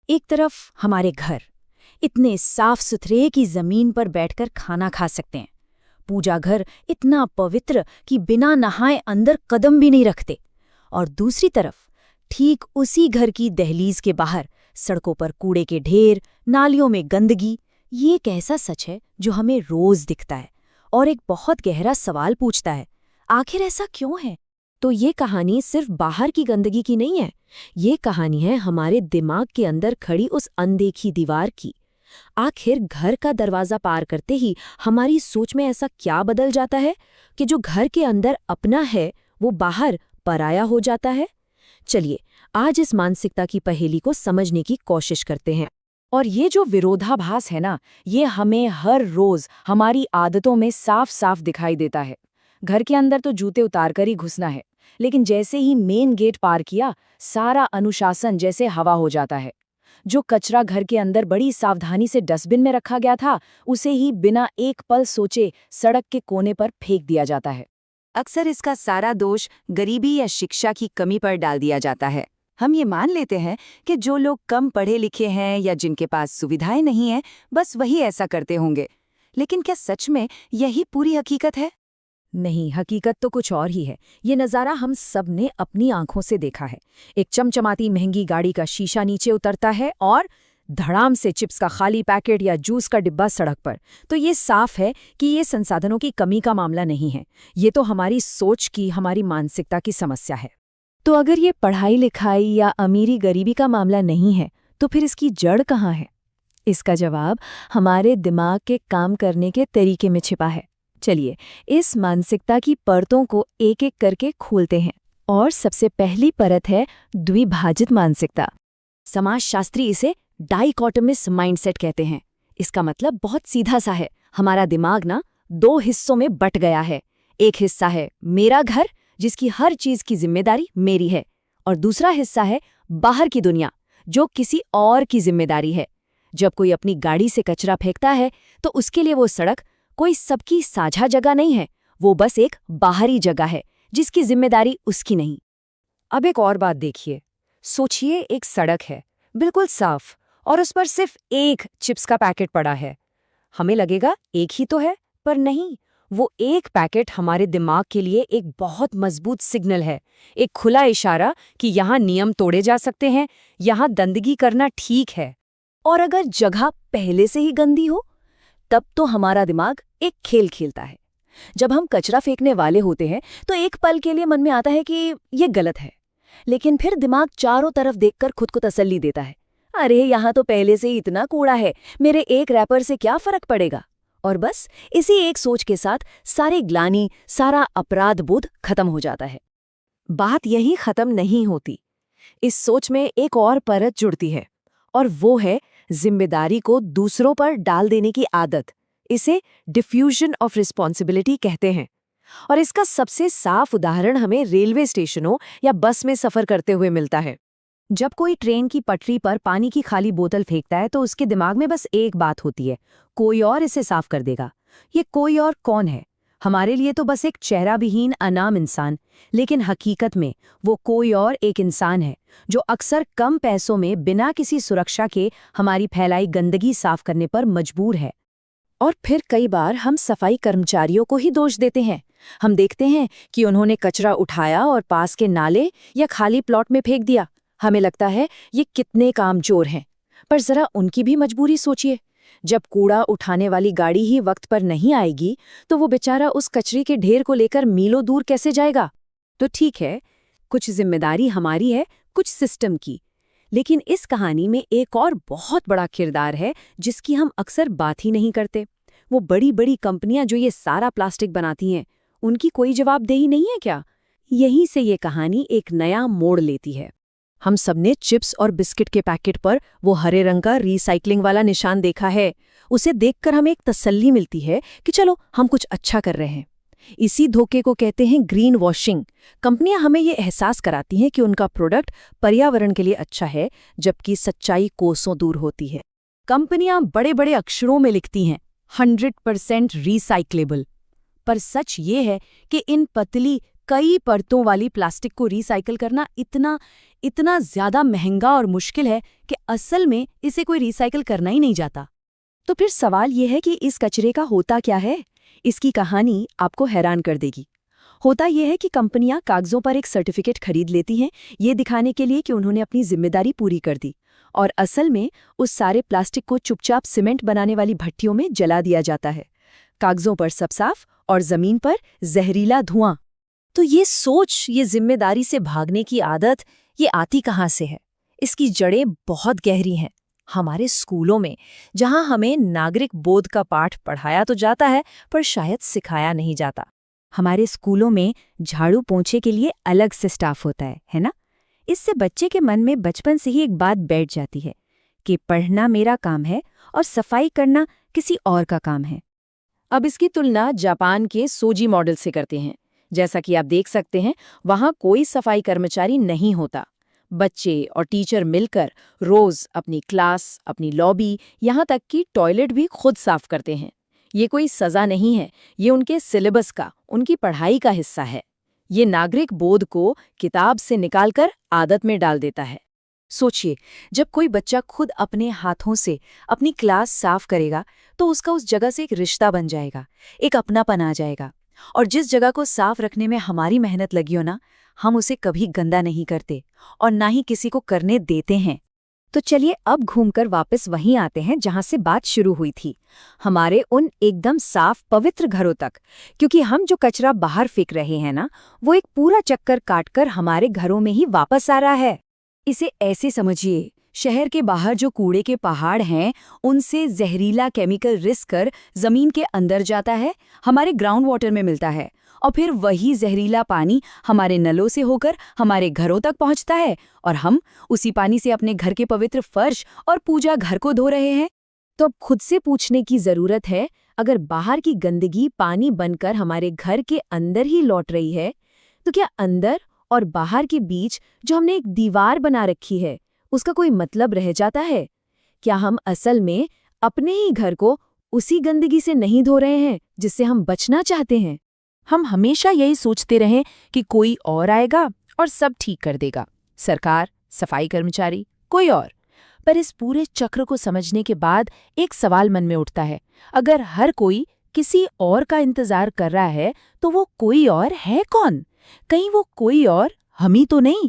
एक तरफ हमारे घर, इतने साफ सुथरे कि जमीन पर बैठकर खाना खा सकते हैं। पूजा घर इतना पवित्र कि बिना नहाए अंदर कदम भी नहीं रखते। और दूसरी तरफ ठीक उसी घर की दहलीज के बाहर सड़कों पर कूड़े के ढेर, नालियों में गंदगी। ये एक ऐसा सच है जो हमें रोज दिखता है और एक बहुत गहरा सवाल पूछता है, आखिर ऐसा क्यों है? तो ये कहानी सिर्फ बाहर की गंदगी की नहीं है, ये कहानी है हमारे दिमाग के अंदर खड़ी उस अनदेखी दीवार की। आखिर घर का दरवाज़ा पार करते ही हमारी सोच में ऐसा क्या बदल जाता है कि जो घर के अंदर अपना है वो बाहर पराया हो जाता है। चलिए आज इस मानसिकता की पहेली को समझने की कोशिश करते हैं। और ये जो विरोधाभास है ना, ये हमें हर रोज हमारी आदतों में साफ साफ दिखाई देता है। घर के अंदर तो जूते उतारकर ही घुसना है, लेकिन जैसे ही मेन गेट पार किया, सारा अनुशासन जैसे हवा हो जाता है। जो कचरा घर के अंदर बड़ी सावधानी से डस्टबिन में रखा गया था, उसे ही बिना एक पल सोचे सड़क के कोने पर फेंक दिया जाता है। अक्सर इसका सारा दोष गरीबी या शिक्षा की कमी पर डाल दिया जाता है। हम ये मान लेते हैं कि जो लोग कम पढ़े लिखे हैं या जिनके पास सुविधाएं नहीं हैं, बस वही ऐसा करते होंगे। लेकिन क्या सच में यही पूरी हकीकत है? नहीं, हकीकत तो कुछ और ही है। ये नज़ारा हम सब ने अपनी आंखों से देखा है। एक चमचमाती महंगी गाड़ी का शीशा नीचे उतरता है और धड़ाम से चिप्स का खाली पैकेट या जूस का डिब्बा सड़क पर। तो ये साफ है कि ये संसाधनों की कमी का मामला नहीं है, ये तो हमारी सोच की, हमारी मानसिकता की समस्या है। तो अगर ये पढ़ाई लिखाई या अमीरी गरीबी का मामला नहीं है, तो फिर इसकी जड़ कहाँ है? इसका जवाब हमारे दिमाग के काम करने के तरीके में छिपा है। चलिए इस मानसिकता की परतों को एक एक करके खोलते हैं। और सबसे पहली परत है द्विभाजित मानसिकता। समाजशास्त्री इसे डाइकोटोमिस माइंडसेट कहते हैं। इसका मतलब बहुत सीधा सा है। हमारा दिमाग ना दो हिस्सों में बट गया है। एक हिस्सा है मेरा घर, जिसकी हर चीज की जिम्मेदारी मेरी है, और दूसरा हिस्सा है बाहर की दुनिया, जो किसी और की जिम्मेदारी है। जब कोई अपनी गाड़ी से कचरा फेंकता है तो उसके लिए वो सड़क कोई सबकी साझा जगह नहीं है, वो बस एक बाहरी जगह है जिसकी जिम्मेदारी उसकी नहीं। अब एक और बात देखिए, सोचिए एक सड़क है बिल्कुल साफ और उस पर सिर्फ एक चिप्स का पैकेट पड़ा है। हमें लगेगा एक ही तो है, पर नहीं, वो एक पैकेट हमारे दिमाग के लिए एक बहुत मजबूत सिग्नल है, एक खुला इशारा कि यहाँ नियम तोड़े जा सकते हैं, यहाँ गंदगी करना ठीक है। और अगर जगह पहले से ही गंदी हो, तब तो हमारा दिमाग एक खेल खेलता है। जब हम कचरा फेंकने वाले होते हैं तो एक पल के लिए मन में आता है कि ये गलत है, लेकिन फिर दिमाग चारों तरफ देखकर खुद को तसल्ली देता है, अरे यहाँ तो पहले से ही इतना कूड़ा है, मेरे एक रैपर से क्या फर्क पड़ेगा। और बस इसी एक सोच के साथ सारी ग्लानि, सारा अपराध बोध खत्म हो जाता है। बात यही खत्म नहीं होती। इस सोच में एक और परत जुड़ती है, और वो है जिम्मेदारी को दूसरों पर डाल देने की आदत। इसे डिफ्यूजन ऑफ रिस्पॉन्सिबिलिटी कहते हैं। और इसका सबसे साफ उदाहरण हमें रेलवे स्टेशनों या बस में सफर करते हुए मिलता है। जब कोई ट्रेन की पटरी पर पानी की खाली बोतल फेंकता है तो उसके दिमाग में बस एक बात होती है, कोई और इसे साफ कर देगा। ये कोई और कौन है? हमारे लिए तो बस एक चेहरा विहीन अनाम इंसान, लेकिन हकीकत में वो कोई और एक इंसान है जो अक्सर कम पैसों में बिना किसी सुरक्षा के हमारी फैलाई गंदगी साफ करने पर मजबूर है। और फिर कई बार हम सफाई कर्मचारियों को ही दोष देते हैं। हम देखते हैं कि उन्होंने कचरा उठाया और पास के नाले या खाली प्लॉट में फेंक दिया। हमें लगता है ये कितने कामचोर हैं, पर जरा उनकी भी मजबूरी सोचिए। जब कूड़ा उठाने वाली गाड़ी ही वक्त पर नहीं आएगी तो वो बेचारा उस कचरे के ढेर को लेकर मीलों दूर कैसे जाएगा? तो ठीक है, कुछ जिम्मेदारी हमारी है, कुछ सिस्टम की, लेकिन इस कहानी में एक और बहुत बड़ा किरदार है जिसकी हम अक्सर बात ही नहीं करते। वो बड़ी बड़ी कंपनियां जो ये सारा प्लास्टिक बनाती हैं, उनकी कोई जवाबदेही नहीं है क्या? यहीं से ये कहानी एक नया मोड़ लेती है। हम सबने चिप्स और बिस्किट के पैकेट पर वो हरे रंग का रीसाइक्लिंग वाला निशान देखा है। उसे देखकर हमें एक तसल्ली मिलती है कि चलो हम कुछ अच्छा कर रहे हैं। इसी धोखे को कहते हैं ग्रीन वॉशिंग। कंपनियां हमें ये एहसास कराती हैं कि उनका प्रोडक्ट पर्यावरण के लिए अच्छा है, जबकि सच्चाई कोसों दूर होती है। कंपनियां बड़े बड़े अक्षरों में लिखती हैं 100% रिसाइक्लेबल, पर सच ये है कि इन पतली कई परतों वाली प्लास्टिक को रिसाइकिल करना इतना ज्यादा महंगा और मुश्किल है कि असल में इसे कोई रिसाइकिल करना ही नहीं जाता। तो फिर सवाल ये है कि इस कचरे का होता क्या है? इसकी कहानी आपको हैरान कर देगी। होता यह है कि कंपनियां कागजों पर एक सर्टिफिकेट खरीद लेती हैं, ये दिखाने के लिए कि उन्होंने अपनी जिम्मेदारी पूरी कर दी, और असल में उस सारे प्लास्टिक को चुपचाप सीमेंट बनाने वाली भट्टियों में जला दिया जाता है। कागजों पर सब साफ और जमीन पर जहरीला धुआं। तो ये सोच, ये जिम्मेदारी से भागने की आदत, ये आती कहाँ से है? इसकी जड़ें बहुत गहरी हैं। हमारे स्कूलों में, जहाँ हमें नागरिक बोध का पाठ पढ़ाया तो जाता है, पर शायद सिखाया नहीं जाता। हमारे स्कूलों में झाड़ू पोंछे के लिए अलग से स्टाफ होता है ना? इससे बच्चे के मन में बचपन से ही एक बात बैठ जाती है कि पढ़ना मेरा काम है और सफाई करना किसी और का काम है। अब इसकी तुलना जापान के सोजी मॉडल से करते हैं। जैसा कि आप देख सकते हैं, वहाँ कोई सफाई कर्मचारी नहीं होता। बच्चे और टीचर मिलकर रोज अपनी क्लास, अपनी लॉबी, यहाँ तक कि टॉयलेट भी खुद साफ करते हैं। ये कोई सजा नहीं है, ये उनके सिलेबस का, उनकी पढ़ाई का हिस्सा है। ये नागरिक बोध को किताब से निकालकर आदत में डाल देता है। सोचिए, जब कोई बच्चा खुद अपने हाथों से अपनी क्लास साफ करेगा तो उसका उस जगह से एक रिश्ता बन जाएगा, एक अपनापन आ जाएगा। और जिस जगह को साफ रखने में हमारी मेहनत लगी हो ना, हम उसे कभी गंदा नहीं करते और ना ही किसी को करने देते हैं। तो चलिए अब घूमकर वापस वहीं आते हैं जहां से बात शुरू हुई थी, हमारे उन एकदम साफ पवित्र घरों तक। क्योंकि हम जो कचरा बाहर फेंक रहे हैं ना, वो एक पूरा चक्कर काटकर हमारे घरों में ही वापस आ रहा है। इसे ऐसे समझिए, शहर के बाहर जो कूड़े के पहाड़ हैं, उनसे जहरीला केमिकल रिस कर जमीन के अंदर जाता है, हमारे ग्राउंड वाटर में मिलता है, और फिर वही जहरीला पानी हमारे नलों से होकर हमारे घरों तक पहुंचता है, और हम उसी पानी से अपने घर के पवित्र फर्श और पूजा घर को धो रहे हैं। तो अब खुद से पूछने की जरूरत है, अगर बाहर की गंदगी पानी बनकर हमारे घर के अंदर ही लौट रही है, तो क्या अंदर और बाहर के बीच जो हमने एक दीवार बना रखी है, उसका कोई मतलब रह जाता है? क्या हम असल में अपने ही घर को उसी गंदगी से नहीं धो रहे हैं जिससे हम बचना चाहते हैं? हम हमेशा यही सोचते रहें कि कोई और आएगा और सब ठीक कर देगा, सरकार, सफाई कर्मचारी, कोई और। पर इस पूरे चक्र को समझने के बाद एक सवाल मन में उठता है, अगर हर कोई किसी और का इंतजार कर रहा है तो वो कोई और है कौन? कहीं वो कोई और हम ही तो नहीं?